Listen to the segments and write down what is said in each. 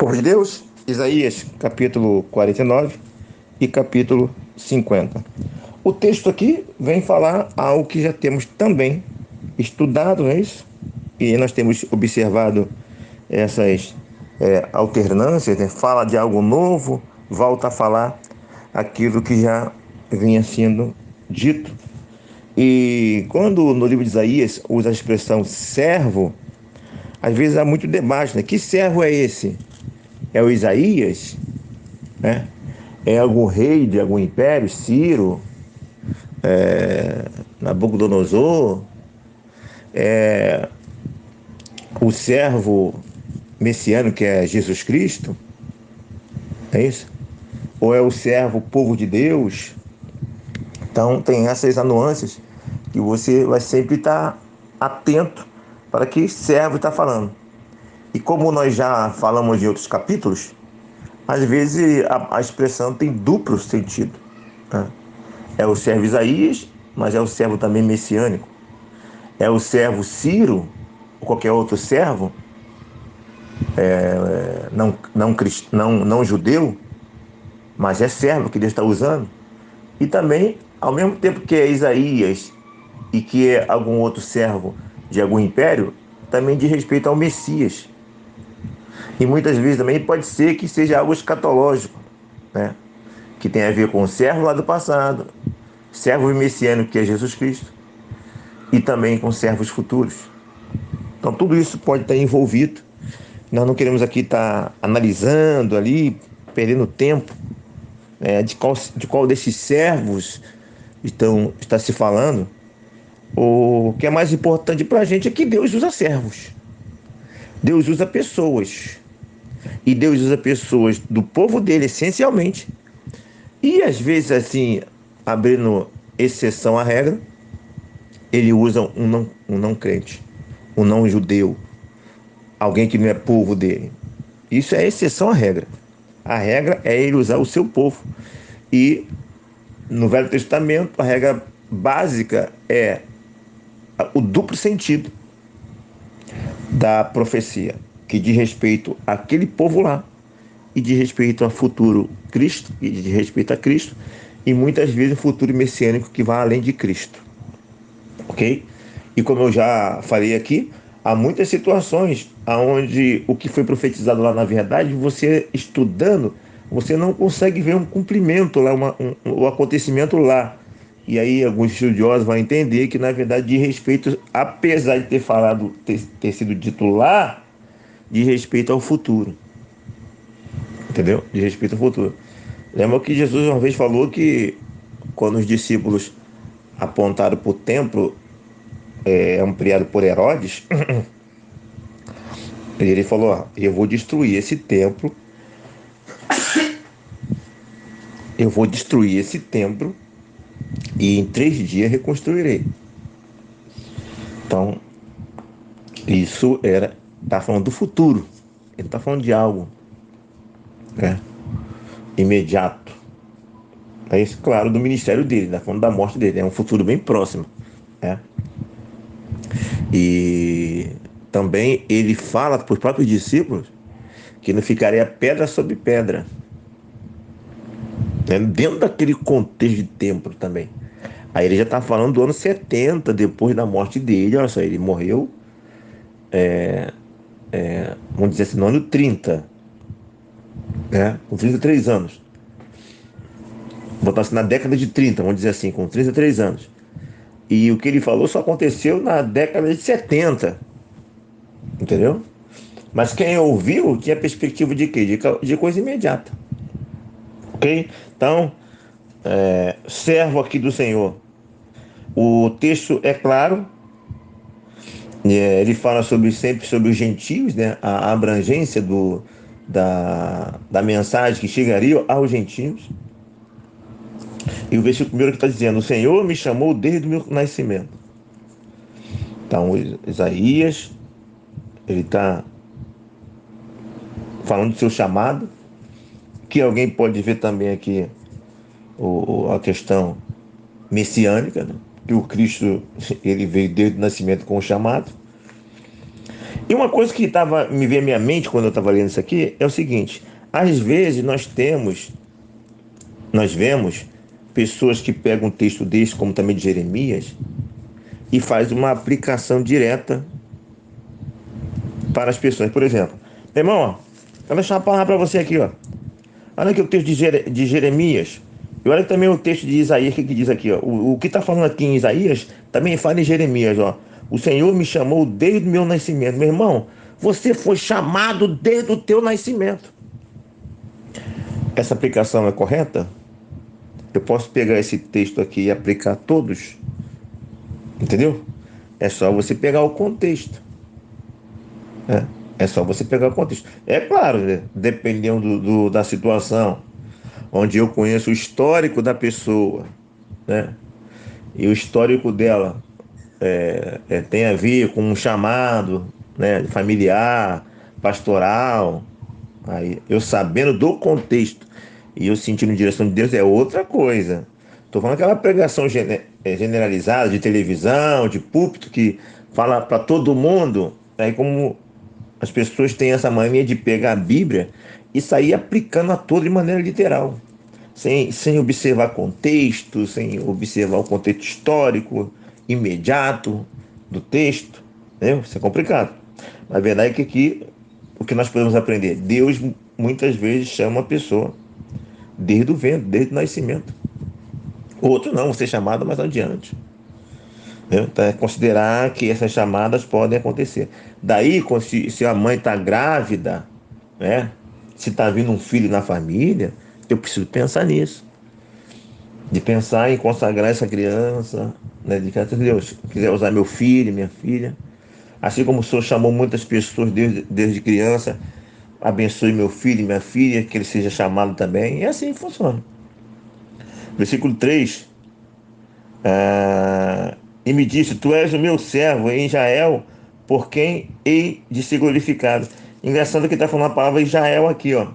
Povo de Deus, Isaías capítulo 49 e capítulo 50. O texto aqui vem falar algo que já temos também estudado, não é isso? E nós temos observado essas alternâncias, né? Fala de algo novo, volta a falar aquilo que já vinha sendo dito. E quando no livro de Isaías usa a expressão servo, às vezes há muito debate, né? Que servo é esse? É o Isaías, né? É algum rei de algum império, Ciro, Nabucodonosor, o servo messiânico que é Jesus Cristo, é isso? Ou é o servo povo de Deus? Então tem essas nuances que você vai sempre estar atento para que servo está falando. E como nós já falamos em outros capítulos, às vezes a expressão tem duplo sentido, né? É o servo Isaías, mas é o servo também messiânico. É o servo Ciro, ou qualquer outro servo, não judeu, mas é servo que Deus está usando. E também, ao mesmo tempo que é Isaías e que é algum outro servo de algum império, também diz respeito ao Messias. E muitas vezes também pode ser que seja algo escatológico, né? Que tem a ver com o servo lá do passado, servo messiânico que é Jesus Cristo, e também com servos futuros. Então tudo isso pode estar envolvido. Nós não queremos aqui estar analisando ali, perdendo tempo, né, de qual desses servos está se falando. O que é mais importante para a gente é que Deus usa servos. Deus usa pessoas. E Deus usa pessoas do povo dele, essencialmente. E às vezes, assim, abrindo exceção à regra, ele usa um não crente, um não judeu, alguém que não é povo dele. Isso é exceção à regra. A regra é ele usar o seu povo. E no Velho Testamento, a regra básica é o duplo sentido da profecia, que diz respeito àquele povo lá, e diz respeito ao futuro Cristo, e diz respeito a Cristo, e muitas vezes o futuro messiânico que vai além de Cristo. Ok? E como eu já falei aqui, há muitas situações onde o que foi profetizado lá, na verdade, você estudando, você não consegue ver um cumprimento lá, o acontecimento lá. E aí alguns estudiosos vão entender que, na verdade, de respeito, apesar de ter falado, ter sido dito lá, de respeito ao futuro. Entendeu? De respeito ao futuro. Lembra que Jesus uma vez falou que quando os discípulos apontaram para o templo ampliado por Herodes, ele falou: ó, eu vou destruir esse templo, e em 3 dias reconstruirei. Então, isso tá falando do futuro. Ele tá falando de algo, né, imediato. É isso, claro, do ministério dele, tá falando da morte dele. É um futuro bem próximo, né? E também ele fala para os próprios discípulos que não ficaria pedra sobre pedra, né? Dentro daquele contexto de templo também. Aí ele já está falando do ano 70, depois da morte dele. Olha só, ele morreu, vamos dizer assim, no ano 30, né? Com 33 anos. Botar assim, na década de 30, vamos dizer assim, com 33 anos. E o que ele falou só aconteceu na década de 70, entendeu? Mas quem ouviu tinha perspectiva de quê? De coisa imediata. Ok? Então, servo aqui do Senhor. O texto é claro, ele fala sempre sobre os gentios, né? A abrangência da mensagem que chegaria aos gentios. E o versículo primeiro que está dizendo: o Senhor me chamou desde o meu nascimento. Então, Isaías, ele está falando do seu chamado, que alguém pode ver também aqui a questão messiânica, né? Que o Cristo, ele veio desde o nascimento com o chamado. E uma coisa que me veio à minha mente quando eu estava lendo isso aqui é o seguinte: às vezes nós vemos pessoas que pegam um texto desse, como também de Jeremias, e faz uma aplicação direta para as pessoas. Por exemplo, meu irmão, ó, vou deixar uma palavra para você aqui, ó. Olha aqui o texto de Jeremias. E olha também o texto de Isaías, o que diz aqui, ó. O que está falando aqui em Isaías, também fala em Jeremias, ó. O Senhor me chamou desde o meu nascimento. Meu irmão, você foi chamado desde o teu nascimento. Essa aplicação é correta? Eu posso pegar esse texto aqui e aplicar a todos? Entendeu? É só você pegar o contexto. Né? É só você pegar o contexto. É claro, né? Dependendo da situação, onde eu conheço o histórico da pessoa, né? E o histórico dela tem a ver com um chamado, né, familiar, pastoral. Aí, eu sabendo do contexto e eu sentindo direção de Deus é outra coisa. Estou falando aquela pregação generalizada de televisão, de púlpito, que fala para todo mundo. Aí como as pessoas têm essa mania de pegar a Bíblia e sair aplicando a toda de maneira literal, sem observar contexto, sem observar o contexto histórico imediato do texto. Entendeu? Isso é complicado. A verdade é que aqui o que nós podemos aprender? Deus muitas vezes chama a pessoa desde o ventre, desde o nascimento. Outro não, ser chamado mais adiante. Então, é considerar que essas chamadas podem acontecer. Daí, se a mãe está grávida, né? Se está vindo um filho na família, eu preciso pensar nisso. De pensar em consagrar essa criança, né? De que Deus quiser usar meu filho, minha filha. Assim como o Senhor chamou muitas pessoas desde criança, abençoe meu filho e minha filha, que ele seja chamado também. E assim funciona. Versículo 3. E me disse, tu és o meu servo em Israel, por quem hei de ser glorificado. Engraçado que está falando a palavra Israel aqui, ó.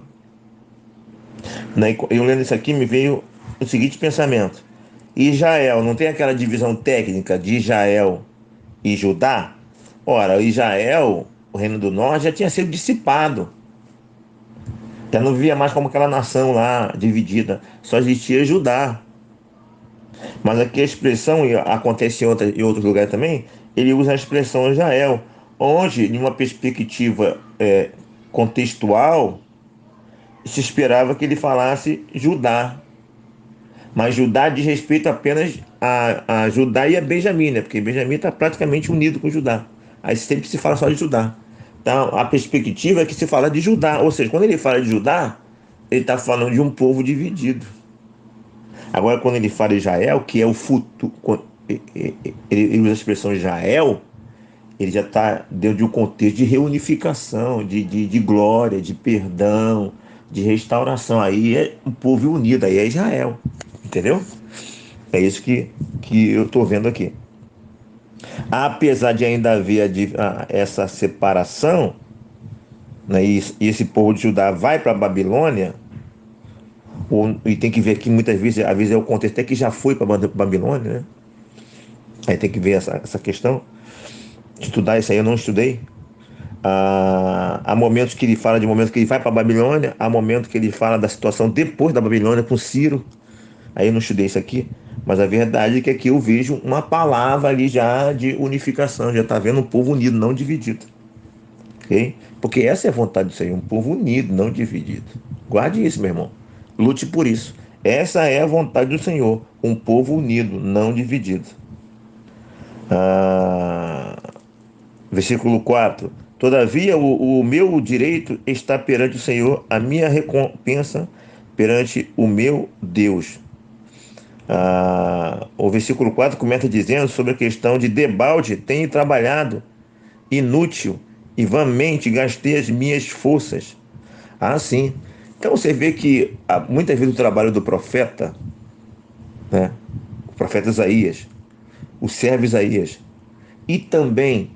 Eu lendo isso aqui me veio o seguinte pensamento. Israel, não tem aquela divisão técnica de Israel e Judá? Ora, Israel, o reino do norte, já tinha sido dissipado. Já não vivia mais como aquela nação lá dividida. Só existia Judá. Mas aqui a expressão, e acontece em outros lugares também, ele usa a expressão Israel, onde, de uma perspectiva contextual, se esperava que ele falasse Judá. Mas Judá diz respeito apenas a Judá e a Benjamim, né? Porque Benjamim está praticamente unido com Judá. Aí sempre se fala só de Judá. Então a perspectiva é que se fala de Judá. Ou seja, quando ele fala de Judá, ele está falando de um povo dividido. Agora, quando ele fala Israel, que é o futuro, ele usa a expressão Israel, ele já está dentro de um contexto de reunificação, de glória, de perdão, de restauração. Aí é um povo unido, aí é Israel. Entendeu? É isso que eu estou vendo aqui. Apesar de ainda haver essa separação, né, e esse povo de Judá vai para a Babilônia, e tem que ver que muitas vezes, às vezes é o contexto até que já foi para a Babilônia, né? Aí tem que ver essa questão. Estudar isso aí eu não estudei. Há momentos que ele fala de momentos que ele vai para a Babilônia, há momentos que ele fala da situação depois da Babilônia com Ciro. Aí eu não estudei isso aqui, mas a verdade é que aqui eu vejo uma palavra ali já de unificação, já está vendo um povo unido, não dividido. Okay? Porque essa é a vontade do Senhor, um povo unido, não dividido. Guarde isso, meu irmão. Lute por isso. Essa é a vontade do Senhor, um povo unido, não dividido. Versículo 4. Todavia o meu direito está perante o Senhor, a minha recompensa perante o meu Deus. O versículo 4 começa dizendo sobre a questão de debalde tenho trabalhado, inútil e vãmente gastei as minhas forças. Sim. Então você vê que muitas vezes o trabalho do profeta, né, o profeta Isaías, o servo Isaías, e também,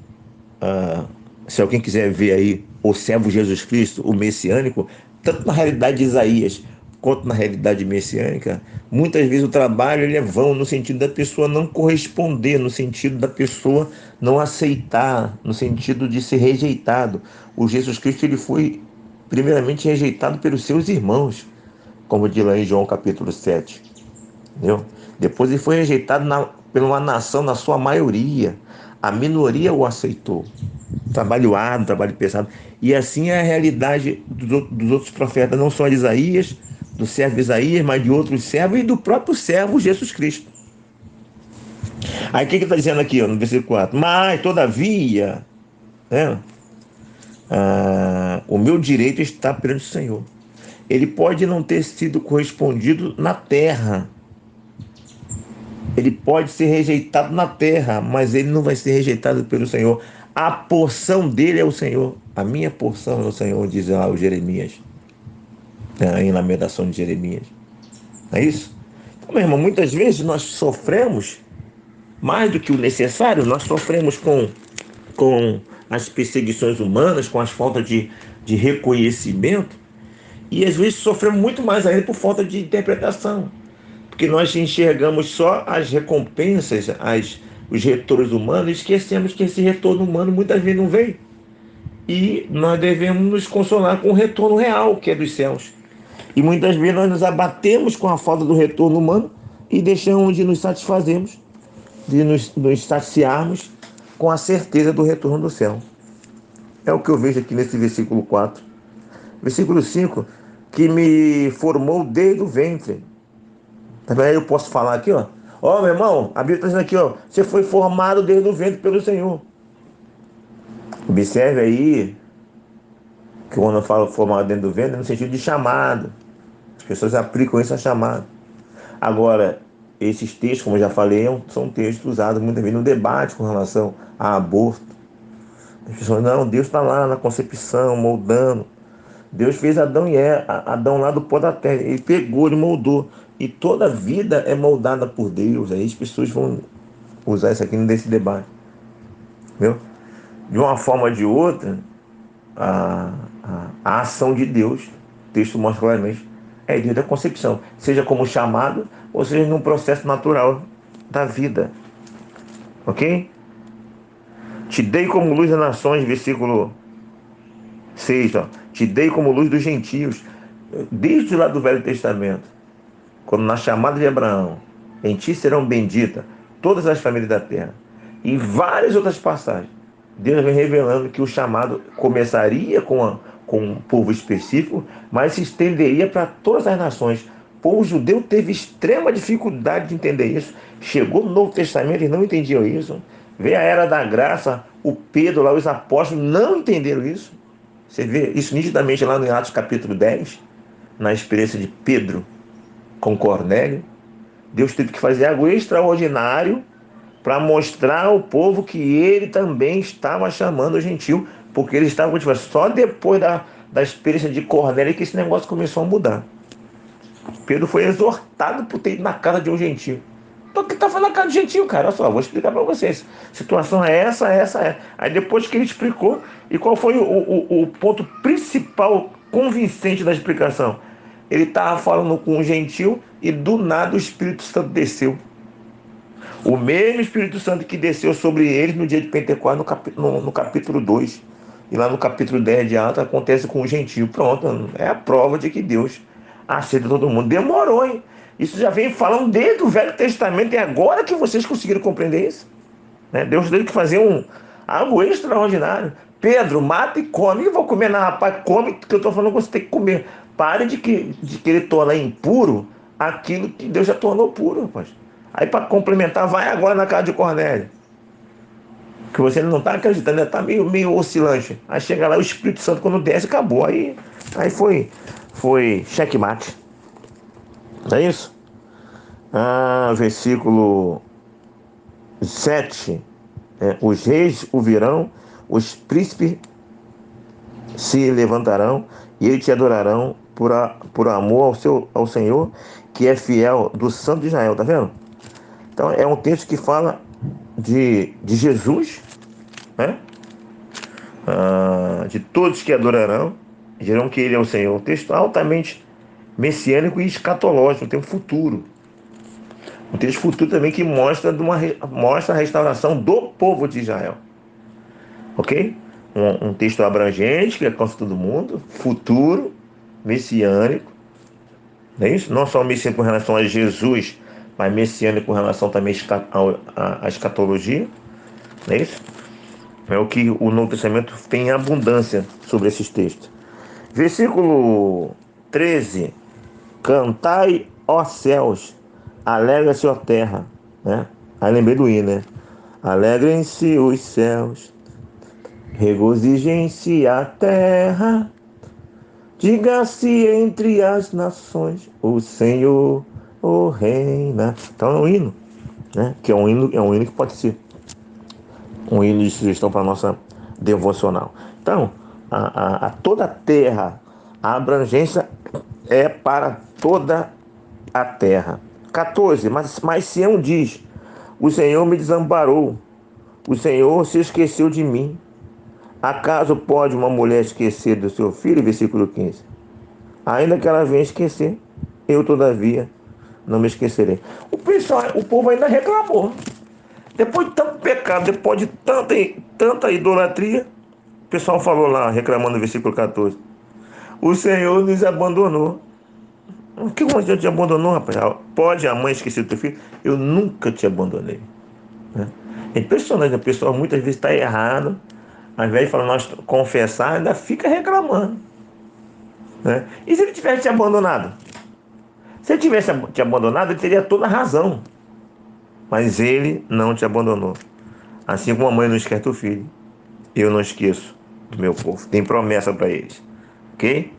se alguém quiser ver aí, o servo Jesus Cristo, o messiânico, tanto na realidade de Isaías quanto na realidade messiânica, muitas vezes o trabalho ele é vão, no sentido da pessoa não corresponder, no sentido da pessoa não aceitar, no sentido de ser rejeitado. O Jesus Cristo ele foi primeiramente rejeitado pelos seus irmãos, como diz lá em João capítulo 7. Entendeu? Depois ele foi rejeitado por uma nação na sua maioria. A minoria o aceitou. Trabalho árduo, trabalho pesado. E assim é a realidade dos outros profetas, não só de Isaías, do servo Isaías, mas de outros servos e do próprio servo Jesus Cristo. Aí o que está dizendo aqui, ó, no versículo 4? Mas, todavia, né, o meu direito está perante o Senhor. Ele pode não ter sido correspondido na terra. Ele pode ser rejeitado na terra, mas ele não vai ser rejeitado pelo Senhor. A porção dele é o Senhor. A minha porção é o Senhor, diz lá o Jeremias, em Lamentação de Jeremias. Não é isso? Então, meu irmão, muitas vezes nós sofremos mais do que o necessário. Nós sofremos com as perseguições humanas, com as faltas de reconhecimento. E às vezes sofremos muito mais ainda por falta de interpretação. Porque nós enxergamos só as recompensas, os retornos humanos, e esquecemos que esse retorno humano muitas vezes não vem. E nós devemos nos consolar com o retorno real, que é dos céus. E muitas vezes nós nos abatemos com a falta do retorno humano e deixamos de nos satisfazermos, de nos saciarmos com a certeza do retorno do céu. É o que eu vejo aqui nesse versículo 4. Versículo 5, que me formou desde o ventre. Também eu posso falar aqui, ó. Ó, meu irmão, a Bíblia está dizendo aqui, ó. Você foi formado desde o ventre pelo Senhor. Observe aí que quando eu falo formado dentro do ventre, é no sentido de chamado. As pessoas aplicam isso a chamado. Agora, esses textos, como eu já falei, são textos usados muitas vezes no debate com relação a aborto. As pessoas, não, Deus está lá na concepção, moldando. Deus fez Adão e Adão lá do pó da terra. Ele pegou, ele moldou. E toda vida é moldada por Deus. Aí as pessoas vão usar isso aqui nesse debate. Entendeu? De uma forma ou de outra, a ação de Deus, o texto mostra claramente, é desde a concepção. Seja como chamado, ou seja num processo natural da vida. Ok? Te dei como luz das nações, versículo 6. Ó. Te dei como luz dos gentios. Desde lá do Velho Testamento, quando na chamada de Abraão, em ti serão benditas todas as famílias da terra, e várias outras passagens, Deus vem revelando que o chamado começaria com um povo específico, mas se estenderia para todas as nações. O povo judeu teve extrema dificuldade de entender isso. Chegou no Novo Testamento e não entendiam isso. Veio a Era da Graça, o Pedro lá, os apóstolos não entenderam isso. Você vê isso nitidamente lá no Atos capítulo 10, na experiência de Pedro com Cornélio. Deus teve que fazer algo extraordinário para mostrar ao povo que ele também estava chamando o gentil, porque ele estava cultivando. Só depois da experiência de Cornélio que esse negócio começou a mudar. Pedro foi exortado por ter ido na casa de um gentil. Então o que está falando na casa de gentil, cara? Olha só, vou explicar para vocês. A situação é essa, essa. Aí depois que ele explicou, e qual foi o ponto principal convincente da explicação? Ele estava falando com um gentil e do nada o Espírito Santo desceu. O mesmo Espírito Santo que desceu sobre eles no dia de Pentecostes, no capítulo 2. E lá no capítulo 10 de Atos acontece com o gentil. Pronto, é a prova de que Deus aceita todo mundo. Demorou, hein? Isso já vem falando desde o Velho Testamento e agora que vocês conseguiram compreender isso. Né? Deus teve que fazer algo extraordinário. Pedro, mata e come. Eu vou comer, não, rapaz, come, que eu estou falando que você tem que comer. Pare de querer tornar impuro aquilo que Deus já tornou puro, rapaz. Aí para complementar, vai agora na casa de Cornélio. Que você não está acreditando, está meio oscilante. Aí chega lá, o Espírito Santo quando desce, acabou. Aí foi checkmate. Não é isso? Versículo 7. Os reis o virão, os príncipes se levantarão e eles te adorarão por amor ao Senhor, que é fiel, do Santo de Israel. Tá vendo? Então é um texto que fala de Jesus, né? De todos que adorarão, dirão que ele é o Senhor. Um texto altamente messiânico e escatológico, um tempo futuro. Um texto futuro também que mostra a restauração do povo de Israel. Ok? Um texto abrangente, que alcança todo mundo, futuro, messiânico. Não é isso? Não só messiânico com relação a Jesus, mas messiânico com relação também à escatologia. Não é isso? É o que o Novo Testamento tem em abundância sobre esses textos. Versículo 13. Cantai, ó céus, alegra-se, ó terra. Né? Aí lembrei do hino, né? Alegrem-se os céus, regozijem-se a terra, diga-se entre as nações, o Senhor, o reina. Então é um hino, né? Que é um hino que pode ser um hino de sugestão para a nossa devocional. Então, a toda a terra, a abrangência é para toda a terra. 14. Mas Sião diz: o Senhor me desamparou, o Senhor se esqueceu de mim. Acaso pode uma mulher esquecer do seu filho? Versículo 15. Ainda que ela venha esquecer, eu todavia não me esquecerei. O povo ainda reclamou. Depois de tanto pecado, depois de tanta idolatria, o pessoal falou lá, reclamando no versículo 14: o Senhor nos abandonou. O que o Senhor te abandonou, rapaz? Pode a mãe esquecer do teu filho? Eu nunca te abandonei. Né? É impressionante, o pessoal muitas vezes está errado, ao invés de falar, nós confessar, ainda fica reclamando. Né? E se ele tivesse te abandonado? Se ele tivesse te abandonado, ele teria toda a razão. Mas ele não te abandonou. Assim como a mãe não esquece do filho, eu não esqueço do meu povo. Tem promessa para eles. Ok?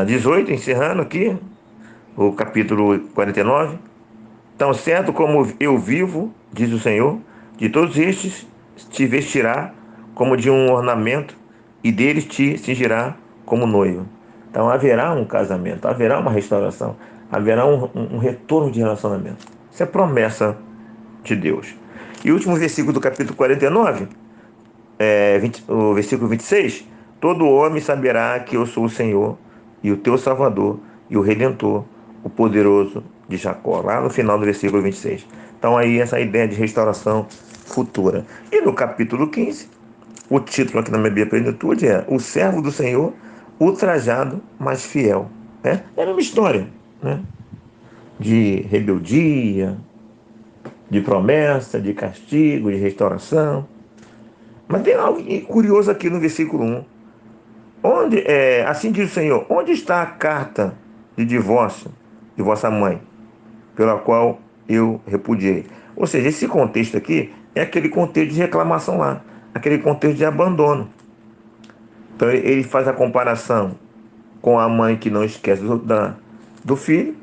18, encerrando aqui, o capítulo 49. Tão certo como eu vivo, diz o Senhor, de todos estes te vestirá como de um ornamento, e deles te cingirá como noivo. Então haverá um casamento, haverá uma restauração, haverá um retorno de relacionamento. Isso é promessa de Deus. E o último versículo do capítulo 49, o versículo 26: todo homem saberá que eu sou o Senhor, e o teu Salvador, e o Redentor, o poderoso de Jacó. Lá no final do versículo 26. Então aí essa ideia de restauração futura. E no capítulo 15, o título aqui na minha Bíblia Plenitude é O Servo do Senhor, ultrajado, mas fiel. É a mesma história, né? De rebeldia, de promessa, de castigo, de restauração. Mas tem algo curioso aqui no versículo 1. Assim diz o Senhor: onde está a carta de divórcio de vossa mãe, pela qual eu repudiei? Ou seja, esse contexto aqui é aquele contexto de reclamação lá, aquele contexto de abandono. Então ele faz a comparação com a mãe que não esquece do filho,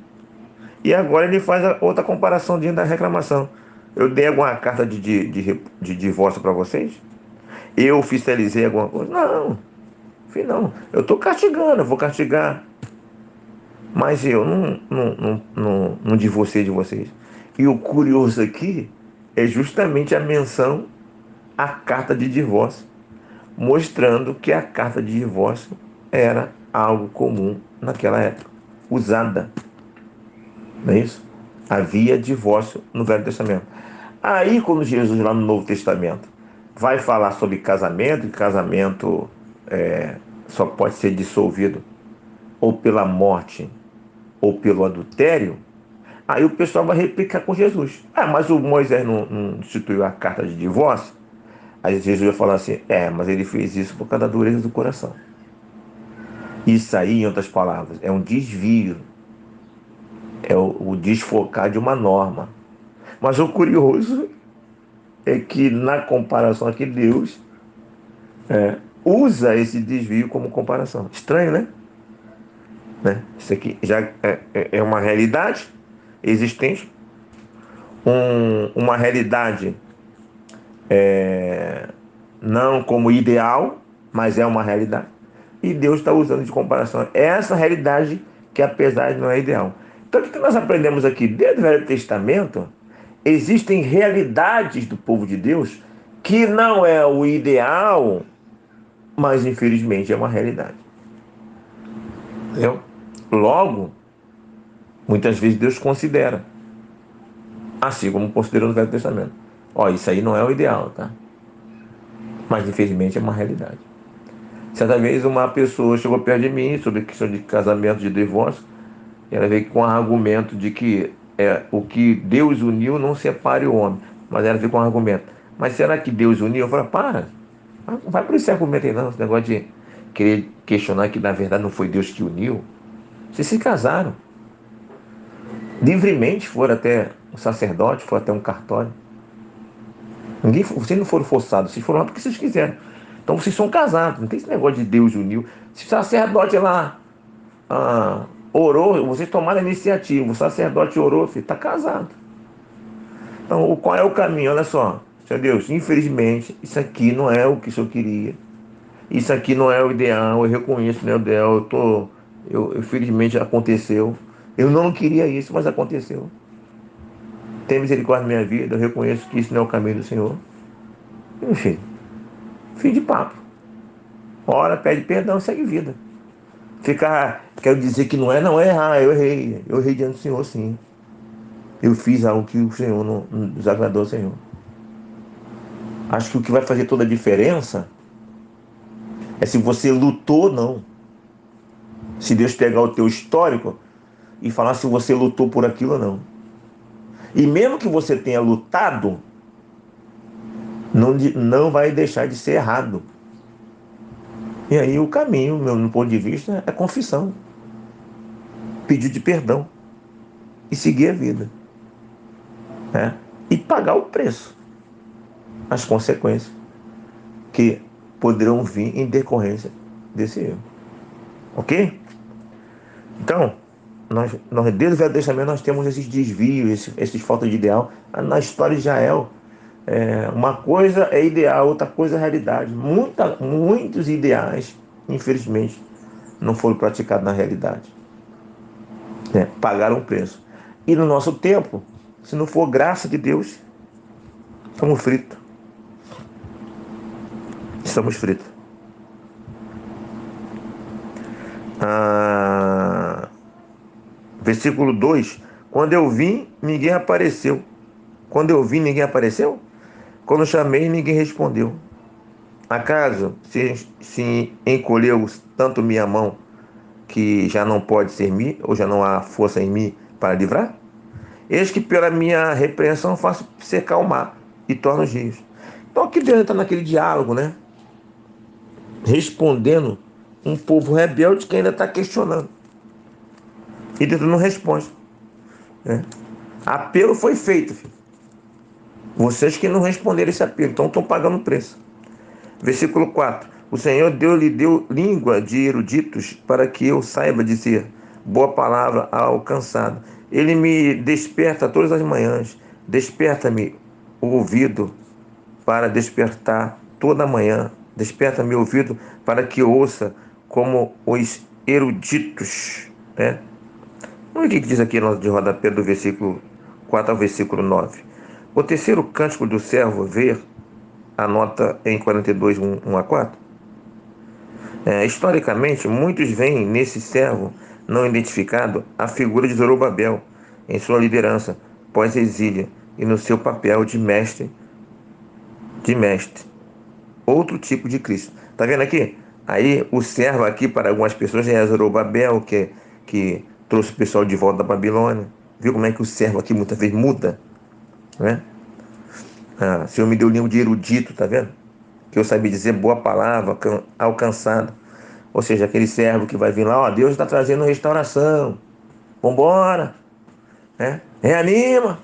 e agora ele faz a outra comparação dentro da reclamação. Eu dei alguma carta de divórcio para vocês? Eu oficializei alguma coisa? Não, filho, não. Eu estou castigando, eu vou castigar. Mas eu não divorciei de vocês. E o curioso aqui é justamente a menção à carta de divórcio, mostrando que a carta de divórcio era algo comum naquela época, usada. Não é isso? Havia divórcio no Velho Testamento. Aí, quando Jesus, lá no Novo Testamento, vai falar sobre casamento, e casamento só pode ser dissolvido ou pela morte ou pelo adultério, aí o pessoal vai replicar com Jesus. Mas o Moisés não instituiu a carta de divórcio? Aí Jesus vai falar assim: mas ele fez isso por causa da dureza do coração. Isso aí, em outras palavras, é um desvio, é o desfocar de uma norma. Mas o curioso é que na comparação aqui, Deus usa esse desvio como comparação. Estranho, né? Isso aqui já é uma realidade existente, uma realidade não como ideal, mas é uma realidade. E Deus está usando de comparação essa realidade que, apesar de não é ideal. Então, o que nós aprendemos aqui? Desde o Velho Testamento, existem realidades do povo de Deus que não é o ideal, mas infelizmente é uma realidade. Entendeu? Logo, muitas vezes Deus considera, assim como considerou no Velho Testamento. Ó, isso aí não é o ideal, tá? Mas infelizmente é uma realidade. Certa vez uma pessoa chegou perto de mim sobre questão de casamento, de divórcio, e ela veio com um argumento de que o que Deus uniu não separe o homem. Mas ela veio com um argumento. Mas será que Deus uniu? Eu falei, para, não vai por esse argumento aí não, esse negócio de querer questionar que na verdade não foi Deus que uniu. Vocês se casaram. Livremente foram até um sacerdote, foram até um cartório. Vocês não foram forçados, vocês foram lá porque vocês quiseram. Então vocês são casados, não tem esse negócio de Deus uniu. Se o sacerdote lá orou, vocês tomaram a iniciativa, o sacerdote orou, filho, está casado. Então, qual é o caminho? Olha só, Senhor Deus, infelizmente, isso aqui não é o que o Senhor queria. Isso aqui não é o ideal, eu reconheço, não é o ideal, infelizmente aconteceu. Eu não queria isso, mas aconteceu. Tem misericórdia na minha vida, eu reconheço que isso não é o caminho do Senhor. Enfim, fim de papo. Ora, pede perdão, segue vida. Quero dizer que não é, eu errei diante do Senhor, sim. Eu fiz algo que o Senhor não desagradou ao Senhor. Acho que o que vai fazer toda a diferença é se você lutou ou não. Se Deus pegar o teu histórico e falar se você lutou por aquilo ou não. E mesmo que você tenha lutado, não vai deixar de ser errado. E aí o caminho, meu ponto de vista, é confissão. Pedir de perdão. E seguir a vida. Né? E pagar o preço. As consequências que poderão vir em decorrência desse erro. Ok? Então, desde o Velho Testamento nós temos esses desvios, esses faltas de ideal. Na história de Israel, uma coisa é ideal, outra coisa é realidade. Muitos ideais, infelizmente, não foram praticados na realidade. Pagaram o preço. E no nosso tempo, se não for graça de Deus, estamos fritos. Estamos fritos. Versículo 2. Quando eu vim, ninguém apareceu. Quando eu vim, ninguém apareceu? Quando eu chamei, ninguém respondeu. Acaso se encolheu tanto minha mão que já não pode ser mim, ou já não há força em mim para livrar? Eis que pela minha repreensão faço secar o mar e torno os rios. Então aqui Deus está naquele diálogo, né? Respondendo um povo rebelde que ainda está questionando. E Deus não responde. Apelo foi feito, filho. Vocês que não responderam esse apelo, então estão pagando o preço. Versículo 4. O Senhor lhe deu língua de eruditos para que eu saiba dizer boa palavra ao cansado. Ele me desperta todas as manhãs. Desperta-me o ouvido para despertar toda manhã. Desperta-me o ouvido para que eu ouça como os eruditos. Olha o que diz aqui no de rodapé do versículo 4 ao versículo 9. O terceiro cântico do servo ver anota em 42, 1 a 4. Historicamente, muitos veem nesse servo não identificado a figura de Zorobabel em sua liderança pós-exílio e no seu papel de mestre, outro tipo de Cristo. Tá vendo aqui? Aí o servo aqui para algumas pessoas é Zorobabel, que trouxe o pessoal de volta da Babilônia. Viu como é que o servo aqui muitas vezes muda? Né? O Senhor me deu língua de erudito, tá vendo? Que eu sabia dizer boa palavra, alcançado. Ou seja, aquele servo que vai vir lá, Deus está trazendo restauração. Vambora. Reanima.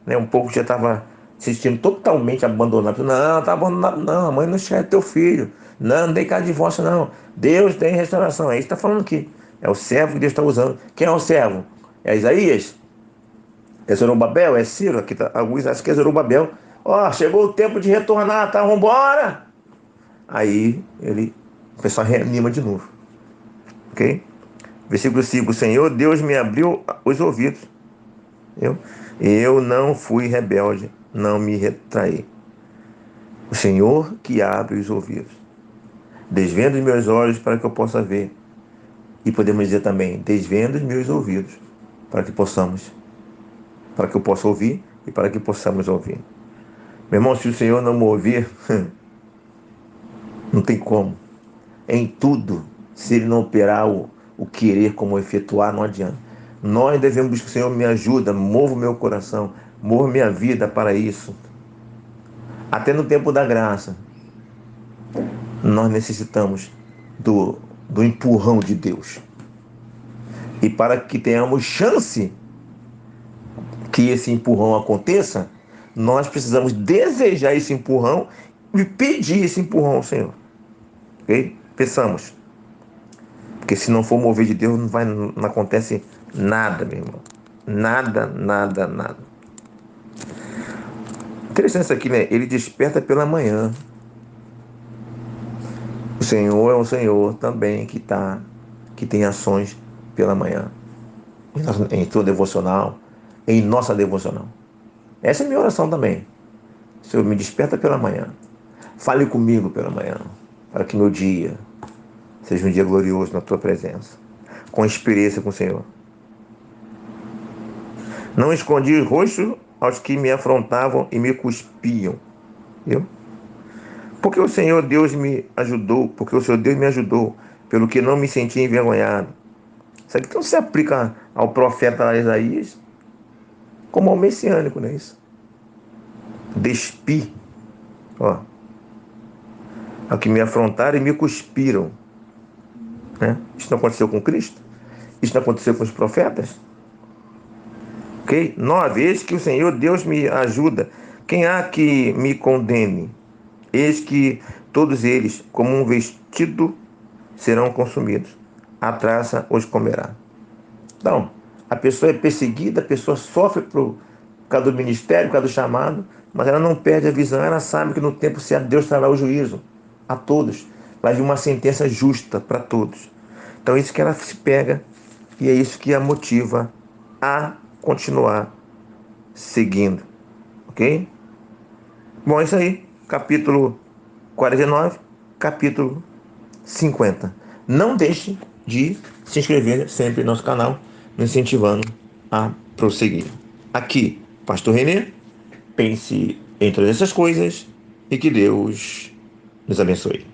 Um povo já estava se sentindo totalmente abandonado. Não, está abandonado não, a mãe não esquece teu filho. Não tem caso de divórcio não. Deus tem restauração. É isso que está falando aqui. É o servo que Deus está usando. Quem é o servo? É Isaías? É Zorobabel? É Ciro? Aqui tá, alguns acham que é Zorobabel. Chegou o tempo de retornar, tá? Vambora! Aí o pessoal reanima de novo. Ok? Versículo 5. O Senhor Deus me abriu os ouvidos. Eu não fui rebelde, não me retraí. O Senhor que abre os ouvidos. Desvenda os meus olhos para que eu possa ver. E podemos dizer também, desvenda os meus ouvidos, para que eu possa ouvir e para que possamos ouvir. Meu irmão, se o Senhor não me ouvir, não tem como. Em tudo, se Ele não operar o querer como efetuar, não adianta. Nós devemos buscar: Senhor, me ajuda, mova o meu coração, mova minha vida para isso. Até no tempo da graça, nós necessitamos do empurrão de Deus. E para que tenhamos chance que esse empurrão aconteça, nós precisamos desejar esse empurrão e pedir esse empurrão ao Senhor. Ok? Peçamos. Porque se não for mover de Deus, não acontece nada, meu irmão. Nada, nada, nada. Interessante isso aqui, né? Ele desperta pela manhã. O Senhor é um Senhor também que tem ações pela manhã. Em sua devocional, em nossa devocional. Essa é a minha oração também. Senhor, me desperta pela manhã. Fale comigo pela manhã, para que meu dia seja um dia glorioso na tua presença, com experiência com o Senhor. Não escondi o rosto aos que me afrontavam e me cuspiam. Viu? Porque o Senhor Deus me ajudou, pelo que não me senti envergonhado. Isso aqui não se aplica ao profeta Isaías, como ao messiânico, não é isso? Despi, ó, ao que me afrontaram e me cuspiram. Né? Isso não aconteceu com Cristo? Isso não aconteceu com os profetas? Ok? 9. Eis que o Senhor Deus me ajuda. Quem há que me condene? Eis que todos eles, como um vestido, serão consumidos. A traça os comerá. Então, a pessoa é perseguida, a pessoa sofre por causa do ministério, por causa do chamado, mas ela não perde a visão. Ela sabe que no tempo certo Deus trará o juízo a todos. Vai vir uma sentença justa para todos. Então, é isso que ela se pega e é isso que a motiva a continuar seguindo. Ok? Bom, é isso aí. Capítulo 49, capítulo 50. Não deixe de se inscrever sempre no nosso canal, nos incentivando a prosseguir. Aqui, Pastor Renê, pense em todas essas coisas e que Deus nos abençoe.